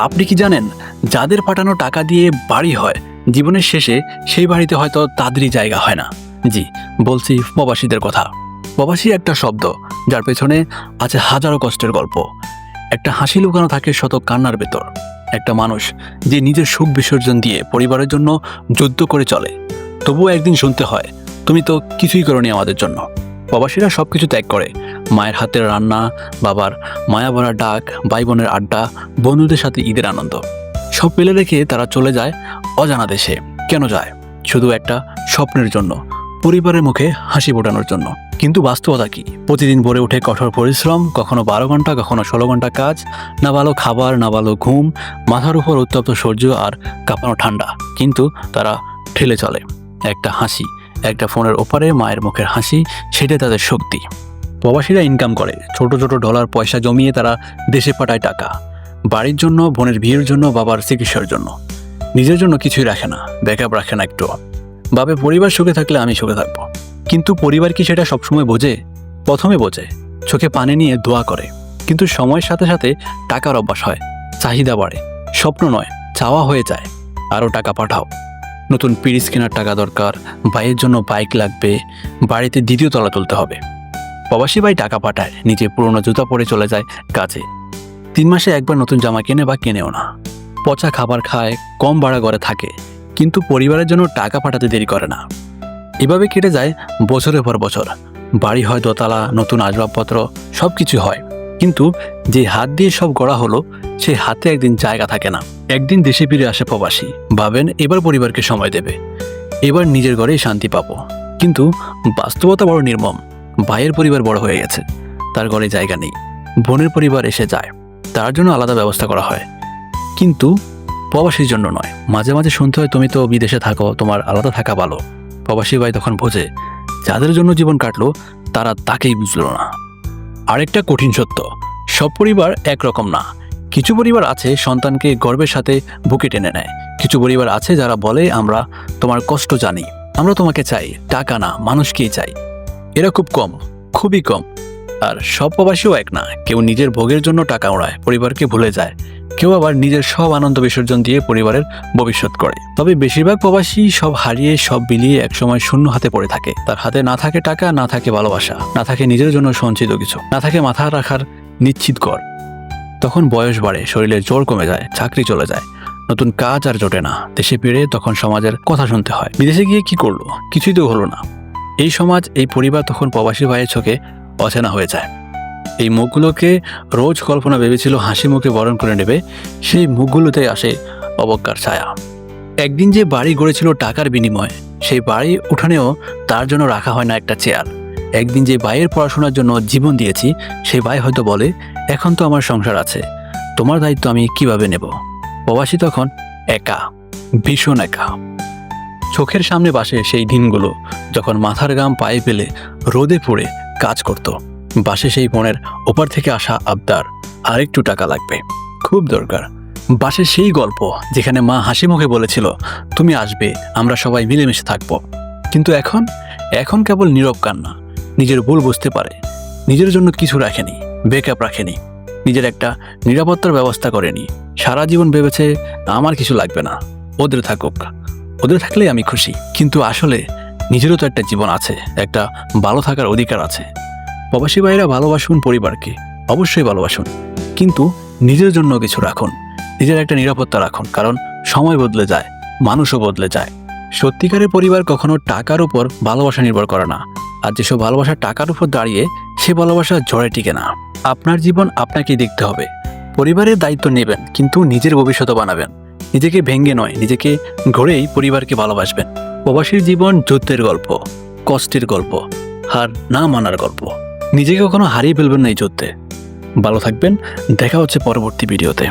আপনি কি জানেন, যাদের পাঠানো টাকা দিয়ে বাড়ি হয়, জীবনের শেষে সেই বাড়িতে হয়তো তাদেরই জায়গা হয় না। জি, বলছি প্রবাসীদের কথা। প্রবাসী একটা শব্দ, যার পেছনে আছে হাজারো কষ্টের গল্প। একটা হাসি লুকানো থাকে শত কান্নার ভেতর। একটা মানুষ যে নিজের সুখ বিসর্জন দিয়ে পরিবারের জন্য যুদ্ধ করে চলে, তবুও একদিন শুনতে হয়, তুমি তো কিছুই করোনি আমাদের জন্য। প্রবাসীরা সব কিছু ত্যাগ করে, মায়ের হাতের রান্না, বাবার মায়া ভরা ডাক, ভাই বোনের আড্ডা, বন্ধুদের সাথে ঈদের আনন্দ সব ফেলে রেখে তারা চলে যায় অজানা দেশে। কেন যায়? শুধু একটা স্বপ্নের জন্য, পরিবারের মুখে হাসি ফোটানোর জন্য। কিন্তু বাস্তবতা কি? প্রতিদিন ভোরে উঠে কঠোর পরিশ্রম, কখনো 12 ঘন্টা, কখনো 16 ঘন্টা কাজ, না ভালো খাবার, না ভালো ঘুম, মাথার উপর উত্তপ্ত সূর্য আর কাঁপানো ঠান্ডা। কিন্তু তারা ঠেলে চলে একটা হাসি, একটা ফোনের ওপারে মায়ের মুখের হাসি, সেটাই তাদের শক্তি। প্রবাসীরা ইনকাম করে, ছোট ছোট ডলার পয়সা জমিয়ে তারা দেশে পাঠায় টাকা, বাড়ির জন্য, বোনের বিয়ের জন্য, বাবার চিকিৎসার জন্য। নিজের জন্য কিছুই রাখে না, ব্যাকআপ রাখে না একটু। ভাবে পরিবার সুখে থাকলে আমি সুখে থাকবো। কিন্তু পরিবার কি সেটা সবসময় বোঝে? প্রথমে বোঝে, চোখে পানি নিয়ে দোয়া করে। কিন্তু সময়ের সাথে সাথে টাকার অভ্যাস হয়, চাহিদা বাড়ে, স্বপ্ন নয় চাওয়া হয়ে যায়। আরও টাকা পাঠাও, নতুন পিরিচ কেনার টাকা দরকার, ভাইয়ের জন্য বাইক লাগবে, বাড়িতে দ্বিতীয় তলা তুলতে হবে। প্রবাসী ভাই টাকা পাঠায়, নিজে পুরনো জুতা পরে চলে যায় কাজে। 3 মাসে একবার নতুন জামা কেনে বা কেনেও না। পচা খাবার খায়, কম ভাড়া ঘরে থাকে, কিন্তু পরিবারের জন্য টাকা পাঠাতে দেরি করে না। এভাবে কেটে যায় বছরের পর বছর। বাড়ি হয় দোতলা, নতুন আসবাবপত্র, সব কিছু হয়। কিন্তু যে হাত দিয়ে সব গড়া হলো, সেই হাতে একদিন জায়গা থাকে না। একদিন দেশে ফিরে আসে প্রবাসী, ভাবেন এবার পরিবারকে সময় দেবে, এবার নিজের ঘরেই শান্তি পাবো। কিন্তু বাস্তবতা বড় নির্মম। ভাইয়ের পরিবার বড় হয়ে গেছে, তার ঘরে জায়গা নেই। বোনের পরিবার এসে যায়, তার জন্য আলাদা ব্যবস্থা করা হয়, কিন্তু প্রবাসীর জন্য নয়। মাঝে মাঝে শুনতে হয়, তুমি তো বিদেশে থাকো, তোমার আলাদা থাকা ভালো। প্রবাসী ভাই তখন বোঝে, যাদের জন্য জীবন কাটলো তারা তাকেই বুঝলো না। আরেকটা কঠিন সত্য, সব পরিবার একরকম না। কিছু পরিবার আছে সন্তানকে গর্বের সাথে বুকে টেনে নেয়। কিছু পরিবার আছে যারা বলে, আমরা তোমার কষ্ট জানি, আমরা তোমাকে চাই, টাকা না মানুষকেই চাই। এরা খুব কম, খুবই কম। আর সব প্রবাসীও এক না। কেউ নিজের ভোগের জন্য টাকা ওড়ায়, পরিবারকে ভুলে যায়। কেউ আবার নিজের সব আনন্দ বিসর্জন দিয়ে পরিবারের ভবিষ্যৎ করে। তবে বেশিরভাগ প্রবাসী সব হারিয়ে, সব বিলিয়ে একসময় শূন্য হাতে পড়ে থাকে। তার হাতে না থাকে টাকা, না থাকে ভালোবাসা, না থাকে নিজের জন্য সঞ্চিত কিছু, না থাকে মাথা রাখার নিশ্চিত কর। তখন বয়স বাড়ে, শরীরের জোর কমে যায়, চাকরি চলে যায়, নতুন কাজ আর জোটে না। দেশে ফিরে তখন সমাজের কথা শুনতে হয়, বিদেশে গিয়ে কি করলো, কিছুই তো হলো না। এই সমাজ, এই পরিবার তখন প্রবাসী ভাইয়ের চোখে অচেনা হয়ে যায়। এই মুখগুলোকে রোজ কল্পনা ভেবেছিল হাসি মুখে বরণ করে নেবে, সেই মুখগুলোতে আসে অবজ্ঞার ছায়া। একদিন যে বাড়ি গড়েছিল টাকার বিনিময়ে, সেই বাড়ি উঠানেও তার জন্য রাখা হয় না একটা চেয়ার। একদিন যে ভাইয়ের পড়াশোনার জন্য জীবন দিয়েছি, সেই ভাই হয়তো বলে, এখন তো আমার সংসার আছে, তোমার দায়িত্ব আমি কিভাবে নেব? প্রবাসী তখন একা, ভীষণ একা। চোখের সামনে বাসে সেই দিনগুলো, যখন মাথার ঘাম পায়ে ফেলে রোদে পুড়ে কাজ করত। বাসে সেই বোনের ওপার থেকে আসা আবদার, আরেকটু টাকা লাগবে, খুব দরকার। বাসে সেই গল্প যেখানে মা হাসি মুখে বলেছিল, তুমি আসবে, আমরা সবাই মিলেমিশে থাকব। কিন্তু এখন কেবল নীরব কান্না। নিজের ভুল বুঝতে পারে, নিজের জন্য কিছু রাখেনি, ব্যাকআপ রাখেনি, নিজের একটা নিরাপত্তার ব্যবস্থা করেনি। সারা জীবন ভেবেছে, আমার কিছু লাগবে না, ওদের থাকুক, ওদের থাকলেই আমি খুশি। কিন্তু আসলে নিজেরও তো একটা জীবন আছে, একটা ভালো থাকার অধিকার আছে। প্রবাসী ভাইরা ভালোবাসুন পরিবারকে, অবশ্যই ভালোবাসুন, কিন্তু নিজের জন্য কিছু রাখুন, নিজের একটা নিরাপত্তা রাখুন। কারণ সময় বদলে যায়, মানুষও বদলে যায়। সত্যিকারের পরিবার কখনো টাকার উপর ভালোবাসা নির্ভর করে না। আর যেসব ভালোবাসা টাকার উপর দাঁড়িয়ে, সে ভালোবাসা জড়ে টিকে না। আপনার জীবন আপনাকেই দেখতে হবে। পরিবারের দায়িত্ব নেবেন, কিন্তু নিজের ভবিষ্যৎ বানাবেন। নিজেকে ভেঙে নয়, নিজেকে গড়েই পরিবারকে ভালোবাসবেন। প্রবাসীর জীবন যুদ্ধের গল্প, কষ্টের গল্প, হার না মানার গল্প। নিজেকে কখনো হারিয়ে ফেলবেন না এই যুদ্ধে। ভালো থাকবেন, দেখা হচ্ছে পরবর্তী ভিডিওতে।